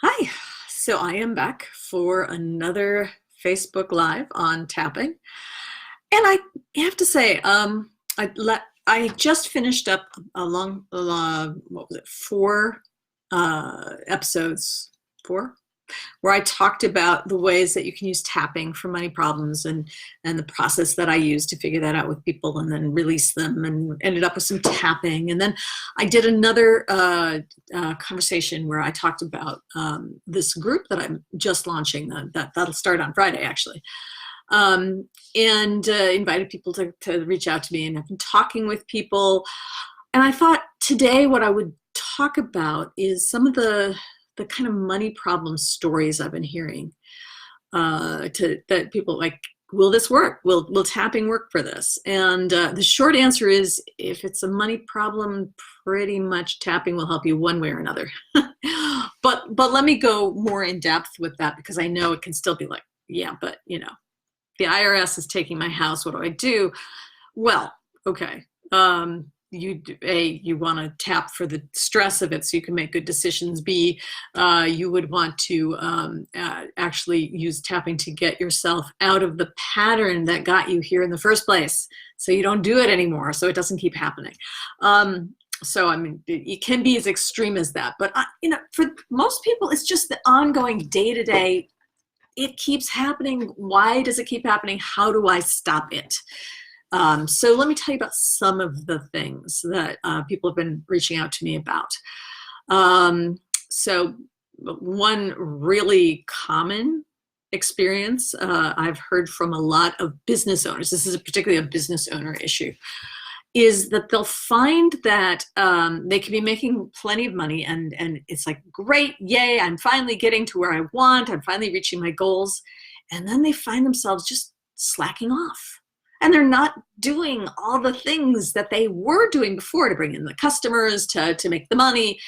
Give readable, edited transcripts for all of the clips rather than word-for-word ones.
Hi, so I am back for another Facebook Live on tapping. And I have to say, I just finished up what was it, four episodes, four, where I talked about the ways that you can use tapping for money problems and the process that I used to figure that out with people and then release them and ended up with some tapping. And then I did another conversation where I talked about this group that I'm just launching that'll start on Friday actually. And invited people to reach out to me, and I've been talking with people. And I thought today what I would talk about is some of the kind of money problem stories I've been hearing. That people like, will this work? Will tapping work for this? And the short answer is, if it's a money problem, pretty much tapping will help you one way or another. But let me go more in depth with that, because I know it can still be like, yeah, but the IRS is taking my house. What do I do? Well, okay. You want to tap for the stress of it so you can make good decisions. B, you would want to actually use tapping to get yourself out of the pattern that got you here in the first place, so you don't do it anymore, so it doesn't keep happening. So I mean, it can be as extreme as that, but for most people, it's just the ongoing day-to-day. It keeps happening. Why does it keep happening? How do I stop it? So let me tell you about some of the things that people have been reaching out to me about. So one really common experience I've heard from a lot of business owners, this is particularly a business owner issue, is that they'll find that they can be making plenty of money and it's like, great, yay, I'm finally getting to where I want, I'm finally reaching my goals. And then they find themselves just slacking off. And they're not doing all the things that they were doing before to bring in the customers, to make the money.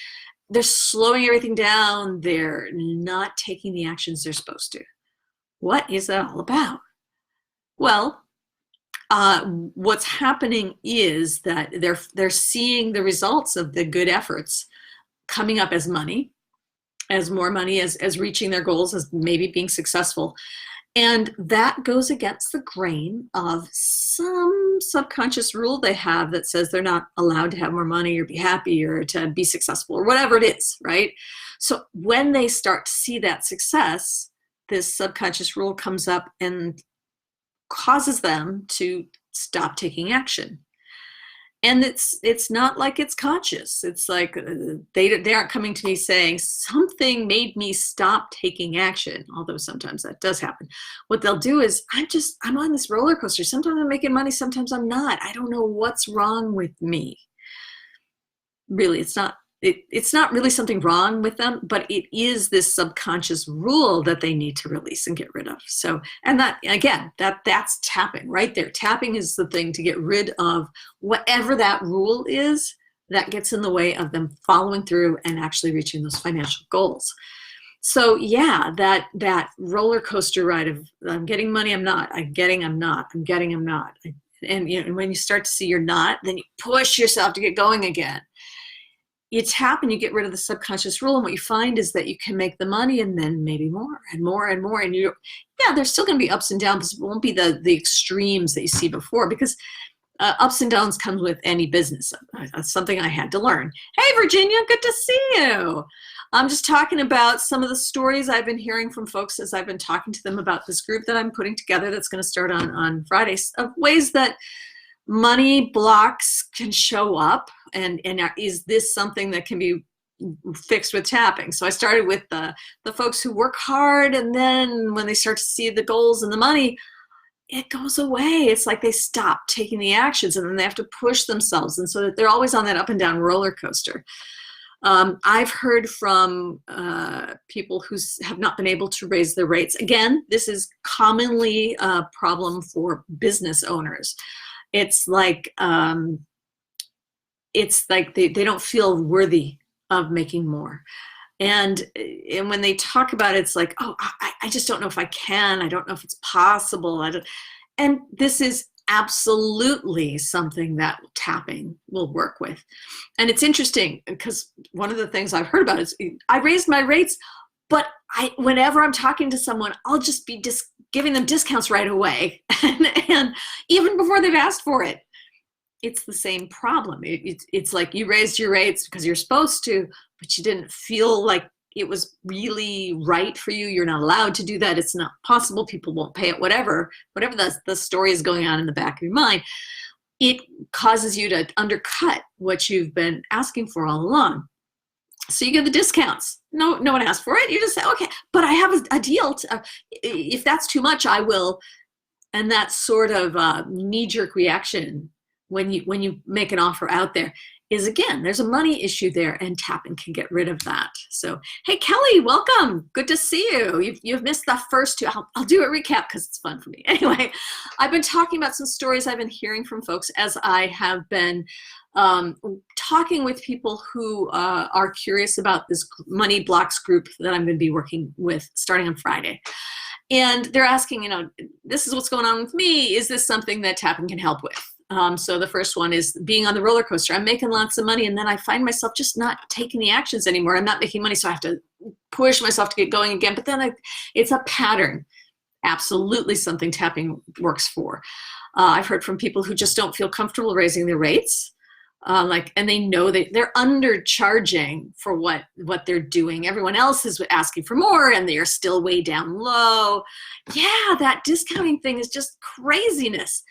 They're slowing everything down. They're not taking the actions they're supposed to. What is that all about? Well, what's happening is that they're seeing the results of the good efforts coming up as money, as more money, as reaching their goals, as maybe being successful. And that goes against the grain of some subconscious rule they have that says they're not allowed to have more money or be happy or to be successful or whatever it is, right? So when they start to see that success, this subconscious rule comes up and causes them to stop taking action. And it's not like it's conscious. It's like they aren't coming to me saying something made me stop taking action, although sometimes that does happen. What they'll do is, I'm on this roller coaster. Sometimes I'm making money, sometimes I'm not. I don't know what's wrong with me. Really, it's not really something wrong with them, but it is this subconscious rule that they need to release and get rid of. So, and that, again, that's tapping right there. Tapping is the thing to get rid of whatever that rule is that gets in the way of them following through and actually reaching those financial goals. So yeah, that roller coaster ride of, I'm getting money, I'm not, I'm getting, I'm not, I'm getting, I'm not. And when you start to see you're not, then you push yourself to get going again. You tap and you get rid of the subconscious rule, and what you find is that you can make the money and then maybe more and more and more. And there's still going to be ups and downs. It won't be the extremes that you see before, because ups and downs comes with any business. That's something I had to learn. Hey, Virginia, good to see you. I'm just talking about some of the stories I've been hearing from folks as I've been talking to them about this group that I'm putting together that's going to start on Fridays, of ways that money blocks can show up, and is this something that can be fixed with tapping? So I started with the folks who work hard, and then when they start to see the goals and the money, it goes away. It's like they stop taking the actions, and then they have to push themselves, and so that they're always on that up and down roller coaster. I've heard from people who have not been able to raise their rates. Again, this is commonly a problem for business owners. It's like they don't feel worthy of making more. And when they talk about it, it's like, oh, I just don't know if I can. I don't know if it's possible. And this is absolutely something that tapping will work with. And it's interesting because one of the things I've heard about is, I raised my rates, But whenever I'm talking to someone, I'll just be giving them discounts right away. And even before they've asked for it, it's the same problem. It's like you raised your rates because you're supposed to, but you didn't feel like it was really right for you. You're not allowed to do that. It's not possible. People won't pay it, whatever the story is going on in the back of your mind. It causes you to undercut what you've been asking for all along. So you give the discounts. No one asked for it. You just say, okay, but I have a deal. If that's too much, I will. And that sort of knee-jerk reaction when you make an offer out there is, again, there's a money issue there, and tapping can get rid of that. So, hey, Kelly, welcome. Good to see you. You've missed the first two. I'll do a recap because it's fun for me. Anyway, I've been talking about some stories I've been hearing from folks as I have been talking with people who are curious about this Money Blocks group that I'm going to be working with starting on Friday. And they're asking, this is what's going on with me. Is this something that tapping can help with? So the first one is being on the roller coaster. I'm making lots of money, and then I find myself just not taking the actions anymore. I'm not making money, so I have to push myself to get going again. But then it's a pattern. Absolutely something tapping works for. I've heard from people who just don't feel comfortable raising their rates. And they know that they're undercharging for what they're doing. Everyone else is asking for more, and they are still way down low. Yeah, that discounting thing is just craziness.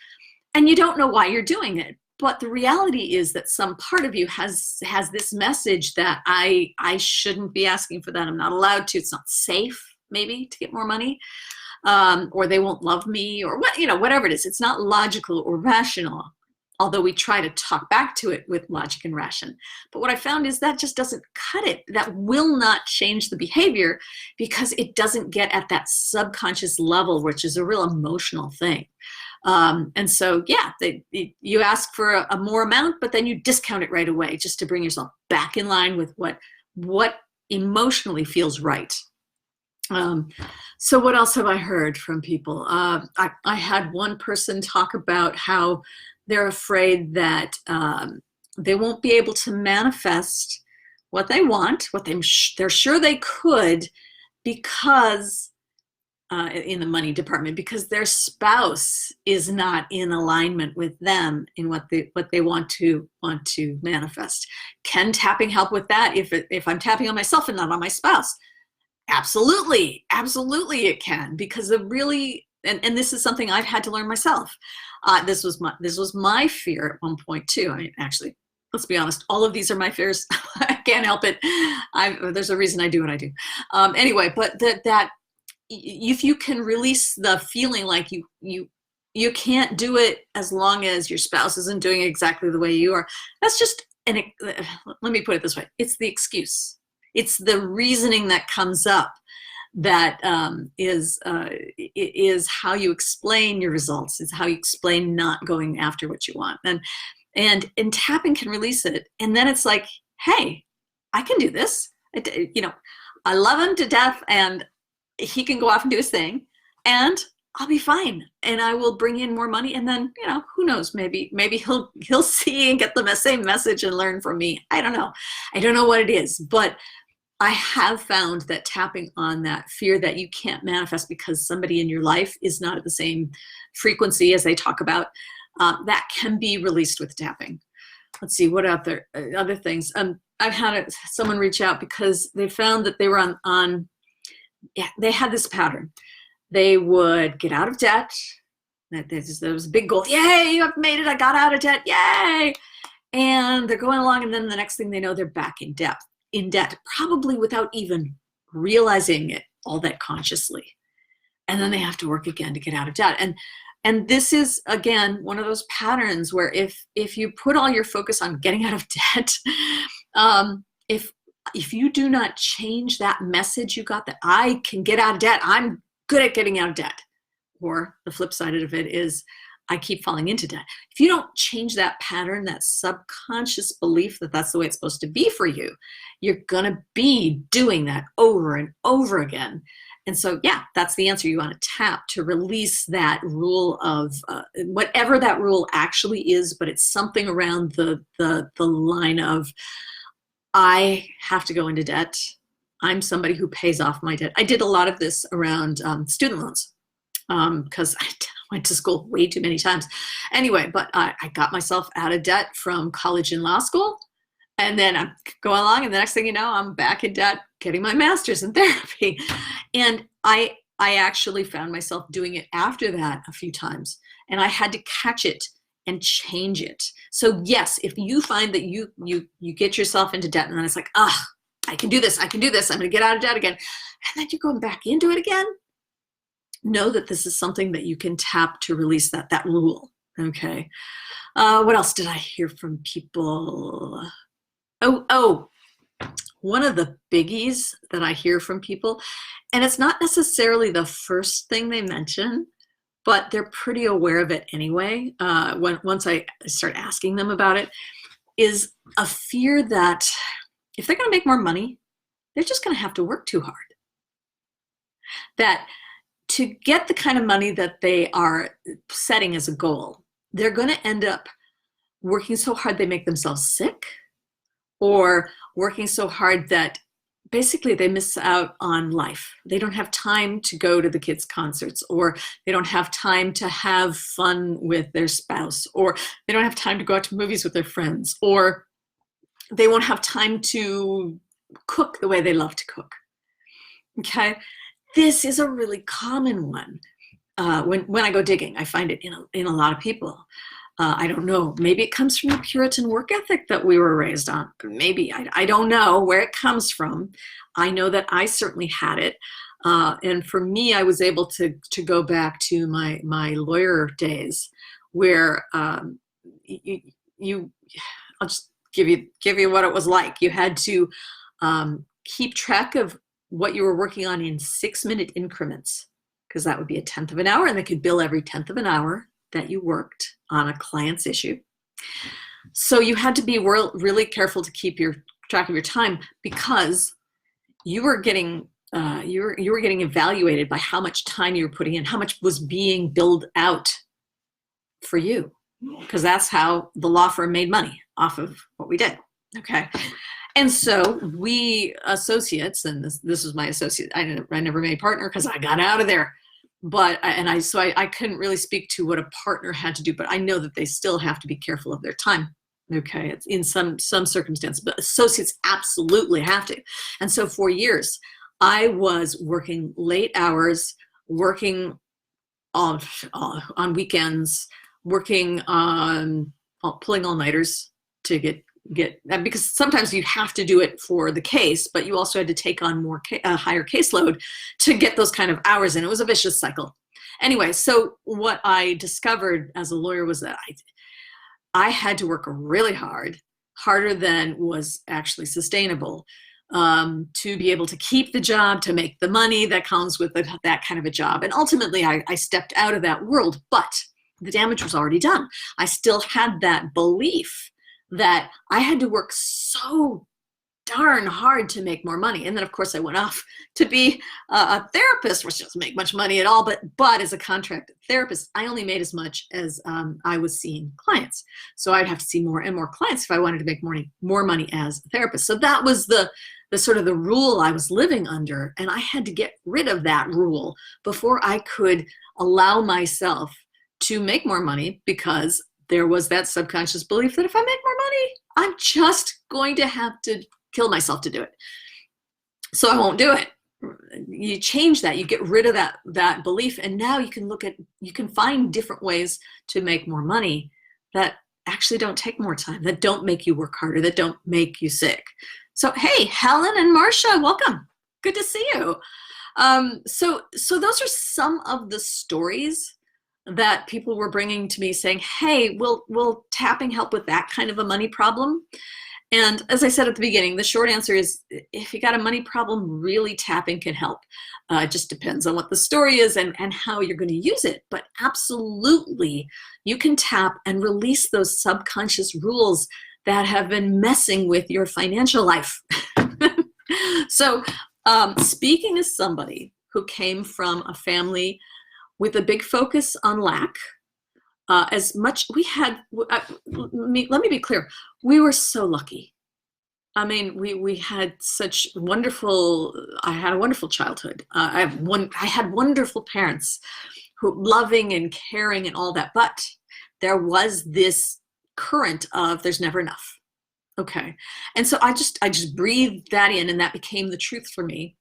And you don't know why you're doing it. But the reality is that some part of you has this message that I shouldn't be asking for that. I'm not allowed to. It's not safe, maybe, to get more money. Or they won't love me, or whatever it is. It's not logical or rational, although we try to talk back to it with logic and ration. But what I found is that just doesn't cut it. That will not change the behavior because it doesn't get at that subconscious level, which is a real emotional thing. And so, yeah, you ask for a more amount, but then you discount it right away just to bring yourself back in line with what emotionally feels right. So what else have I heard from people? I had one person talk about how they're afraid that they won't be able to manifest what they want, what they're sure they could, because in the money department, because their spouse is not in alignment with them in what they want to manifest. Can tapping help with that? If I'm tapping on myself and not on my spouse? Absolutely it can, because and this is something I've had to learn myself. This was my fear at one point too. I mean, actually, let's be honest, all of these are my fears. I can't help it. There's a reason I do what I do. Anyway, but that if you can release the feeling like you can't do it as long as your spouse isn't doing exactly the way you are, that's just let me put it this way. It's the excuse. It's the reasoning that comes up that is how you explain your results. It's how you explain not going after what you want. And tapping can release it. And then it's like, hey, I can do this. I love him to death, and he can go off and do his thing, and I'll be fine, and I will bring in more money. And then, who knows, maybe he'll see and get the same message and learn from me. I don't know what it is, but I have found that tapping on that fear that you can't manifest because somebody in your life is not at the same frequency as they talk about, that can be released with tapping. Let's see, what other things. I've had someone reach out because they found that they were they had this pattern. They would get out of debt. There was a big goal. Yay, I've made it. I got out of debt. Yay. And they're going along, and then the next thing they know, they're back in debt, probably without even realizing it all that consciously. And then they have to work again to get out of debt. And this is, again, one of those patterns where if you put all your focus on getting out of debt, if you do not change that message you got, that I can get out of debt, I'm good at getting out of debt, or the flip side of it is I keep falling into debt. If you don't change that pattern, that subconscious belief that that's the way it's supposed to be for you, you're going to be doing that over and over again. And so, yeah, that's the answer. You want to tap to release that rule of whatever that rule actually is, but it's something around the line of, I have to go into debt I'm somebody who pays off my debt. I did a lot of this around student loans because I went to school way too many times. Anyway, but I got myself out of debt from college and law school. And then I'm going along, and the next thing you know, I'm back in debt, getting my master's in therapy. And I actually found myself doing it after that a few times, and I had to catch it and change it. So yes, if you find that you get yourself into debt, and then it's like, I can do this, I'm going to get out of debt again, and then you're going back into it again, know that this is something that you can tap to release that rule. Okay. What else did I hear from people? Oh, one of the biggies that I hear from people, and it's not necessarily the first thing they mention, but they're pretty aware of it anyway, once I start asking them about it, is a fear that if they're going to make more money, they're just going to have to work too hard. That to get the kind of money that they are setting as a goal, they're going to end up working so hard they make themselves sick, or working so hard that basically they miss out on life. They don't have time to go to the kids' concerts, or they don't have time to have fun with their spouse, or they don't have time to go out to movies with their friends, or they won't have time to cook the way they love to cook. Okay, this is a really common one. When I go digging, I find it in a lot of people. I don't know, maybe it comes from the Puritan work ethic that we were raised on. Maybe, I don't know where it comes from. I know that I certainly had it. And for me, I was able to go back to my lawyer days where I'll just give you what it was like. You had to keep track of what you were working on in 6-minute increments, because that would be 1/10 of an hour, and they could bill every 1/10 of an hour that you worked on a client's issue. So you had to be really careful to keep track of your time, because you were getting you were getting evaluated by how much time you were putting in, how much was being billed out for you, because that's how the law firm made money, off of what we did. Okay. And so we associates, and this was my associate, I never made partner because I got out of there. But I couldn't really speak to what a partner had to do, but I know that they still have to be careful of their time. Okay, it's in some circumstances, but associates absolutely have to. And so for years, I was working late hours, working on weekends, working on pulling all-nighters to get because sometimes you have to do it for the case, but you also had to take on more higher caseload to get those kind of hours in. It was a vicious cycle. Anyway, so what I discovered as a lawyer was that I had to work really hard, harder than was actually sustainable, to be able to keep the job, to make the money that comes with that kind of a job. And ultimately, I stepped out of that world, but the damage was already done. I still had that belief that I had to work so darn hard to make more money. And then, of course, I went off to be a therapist, which doesn't make much money at all. But as a contract therapist, I only made as much as I was seeing clients. So I'd have to see more and more clients if I wanted to make more money as a therapist. So that was the sort of the rule I was living under. And I had to get rid of that rule before I could allow myself to make more money, because there was that subconscious belief that if I make more money, I'm just going to have to kill myself to do it. So I won't do it. You change that, you get rid of that belief, and now you can find different ways to make more money that actually don't take more time, that don't make you work harder, that don't make you sick. So hey, Helen and Marcia, welcome. Good to see you. So those are some of the stories that people were bringing to me, saying, hey, will tapping help with that kind of a money problem? And as I said at the beginning, the short answer is, if you got a money problem, really tapping can help. It just depends on what the story is and how you're going to use it. But absolutely, you can tap and release those subconscious rules that have been messing with your financial life. So speaking as somebody who came from a family with a big focus on lack, as much we had, let me be clear, we were so lucky. I mean, we had such wonderful. I had a wonderful childhood. I had wonderful parents, who loving and caring and all that. But there was this current of there's never enough. Okay, and so I just breathed that in, and that became the truth for me,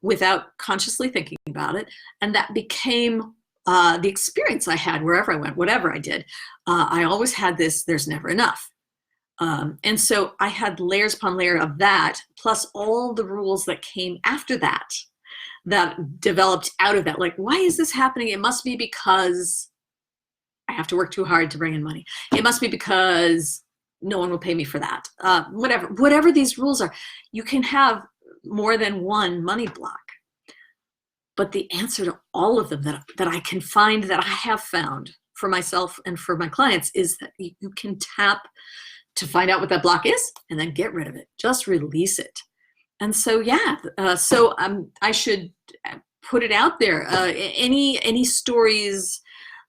without consciously thinking about it, and that became the experience I had wherever I went, whatever I did. I always had this. There's never enough. And so I had layers upon layer of that, plus all the rules that came after that, that developed out of that. Like, why is this happening? It must be because I have to work too hard to bring in money. It must be because no one will pay me for that. Whatever these rules are, you can have more than one money block. But the answer to all of them that I can find, that I have found for myself and for my clients, is that you can tap to find out what that block is and then get rid of it. Just release it. And so, yeah, I should put it out there. Any stories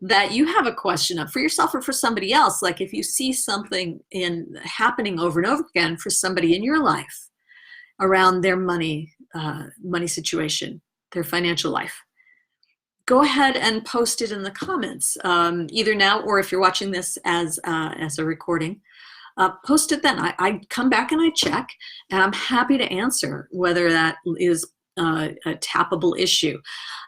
that you have a question of for yourself or for somebody else, like if you see something happening over and over again for somebody in your life around their money situation, their financial life, go ahead and post it in the comments, either now or if you're watching this as a recording. Post it then. I come back and I check, and I'm happy to answer whether that is a tappable issue.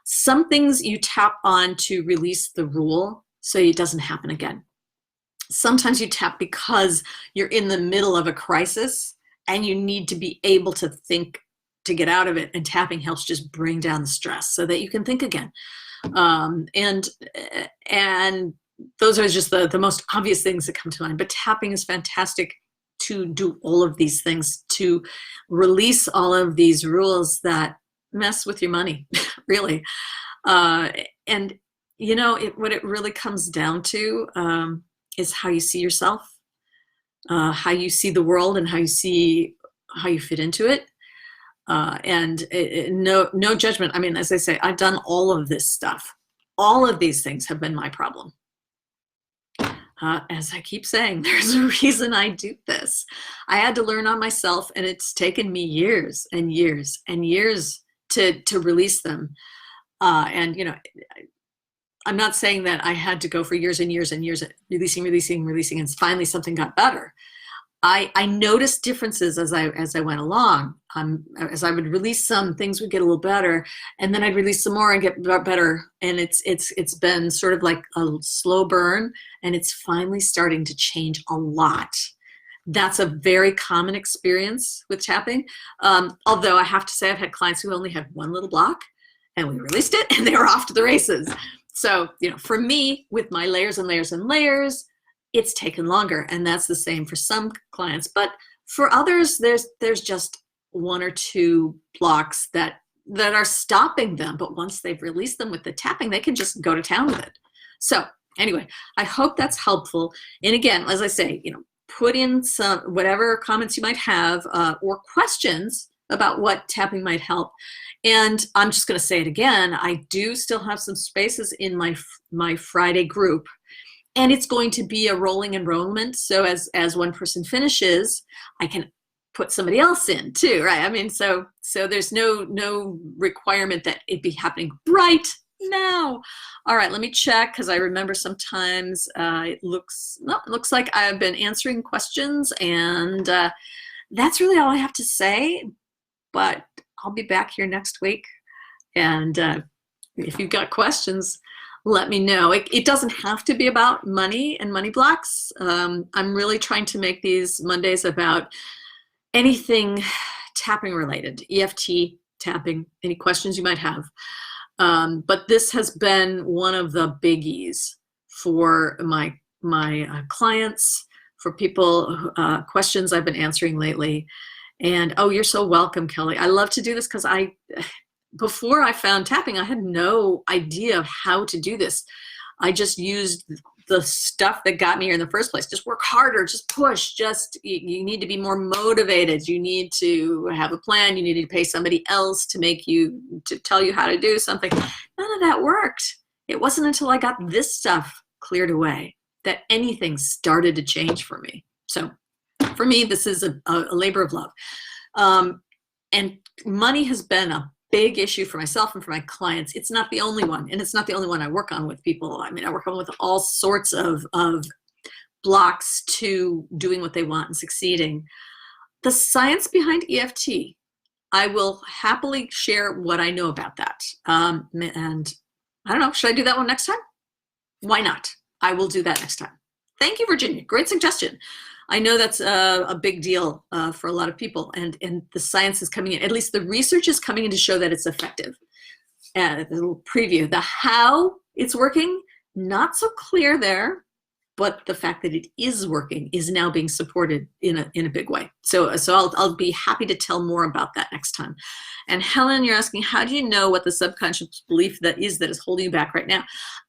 Some things you tap on to release the rule so it doesn't happen again. Sometimes you tap because you're in the middle of a crisis and you need to be able to think to get out of it, and tapping helps just bring down the stress so that you can think again. And those are just the most obvious things that come to mind. But tapping is fantastic to do all of these things, to release all of these rules that mess with your money, really. And, what it really comes down to is how you see yourself, how you see the world, and how you fit into it. No judgment. I mean, as I say, I've done all of this stuff. All of these things have been my problem. As I keep saying, there's a reason I do this. I had to learn on myself, and it's taken me years and years and years to release them. I'm not saying that I had to go for years and years and years at releasing, and finally something got better. I noticed differences as I went along. As I would release some, things would get a little better, and then I'd release some more and get better. And it's been sort of like a slow burn, and it's finally starting to change a lot. That's a very common experience with tapping. Although I have to say, I've had clients who only had one little block, and we released it, and they were off to the races. So, for me, with my layers and layers and layers, it's taken longer, and that's the same for some clients. But for others, there's just one or two blocks that are stopping them. But once they've released them with the tapping, they can just go to town with it. So anyway, I hope that's helpful. And again, as I say, put in some whatever comments you might have or questions about what tapping might help. And I'm just going to say it again. I do still have some spaces in my Friday group. And it's going to be a rolling enrollment. So as one person finishes, I can put somebody else in too, right? I mean, so there's no requirement that it be happening right now. All right, let me check, because I remember sometimes it looks like I've been answering questions, and that's really all I have to say. But I'll be back here next week, and if you've got questions, let me know. It doesn't have to be about money and money blocks. I'm really trying to make these Mondays about anything tapping related, EFT tapping, any questions you might have. But this has been one of the biggies for my clients, for people, questions I've been answering lately. And oh, you're so welcome, Kelly. I love to do this because before I found tapping, I had no idea of how to do this. I just used the stuff that got me here in the first place. Just work harder, just push, you need to be more motivated. You need to have a plan. You need to pay somebody else to tell you how to do something. None of that worked. It wasn't until I got this stuff cleared away that anything started to change for me. So For me, this is a labor of love. And money has been a big issue for myself and for my clients. It's not the only one, and it's not the only one I work on with people. I mean, I work on with all sorts of blocks to doing what they want and succeeding. The science behind EFT, I will happily share what I know about that. And I don't know, should I do that one next time? Why not? I will do that next time. Thank you, Virginia. Great suggestion. I know that's a big deal for a lot of people, and the science is coming in. At least the research is coming in to show that it's effective. A little preview. The how it's working, not so clear there, but the fact that it is working is now being supported in a big way. So I'll be happy to tell more about that next time. And Helen, you're asking, how do you know what the subconscious belief that is holding you back right now?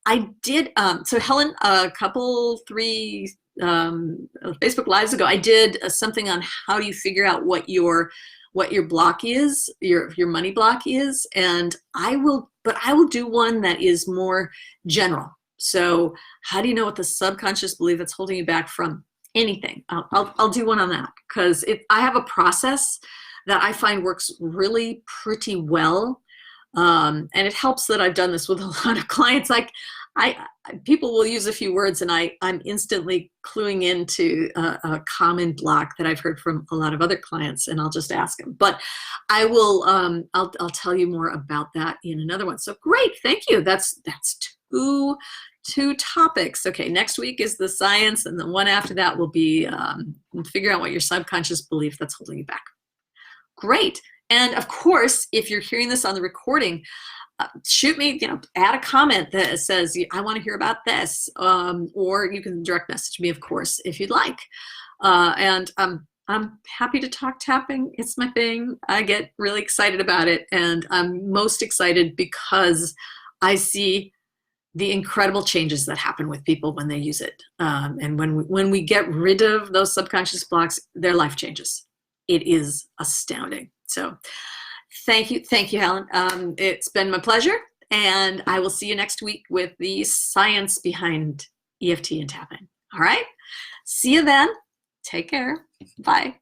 I did, so Helen, a couple, 3 Facebook Lives ago, I did something on how do you figure out what your block is, your money block is, and I will do one that is more general. So how do you know what the subconscious belief that's holding you back from anything? I'll do one on that, because I have a process that I find works really pretty well, and it helps that I've done this with a lot of clients. Like people will use a few words and I'm instantly cluing into a common block that I've heard from a lot of other clients, and I'll just ask them. But I will, I'll tell you more about that in another one. So great, thank you. That's two topics. Okay, next week is the science, and the one after that will be figure out what your subconscious belief that's holding you back. Great. And of course, if you're hearing this on the recording, shoot me, add a comment that says, I want to hear about this, or you can direct message me, of course, if you'd like. And I'm happy to talk tapping. It's my thing. I get really excited about it, and I'm most excited because I see the incredible changes that happen with people when they use it. And when we get rid of those subconscious blocks, their life changes. It is astounding. So thank you, Helen. It's been my pleasure, and I will see you next week with the science behind EFT and tapping. All right, see you then. Take care. Bye.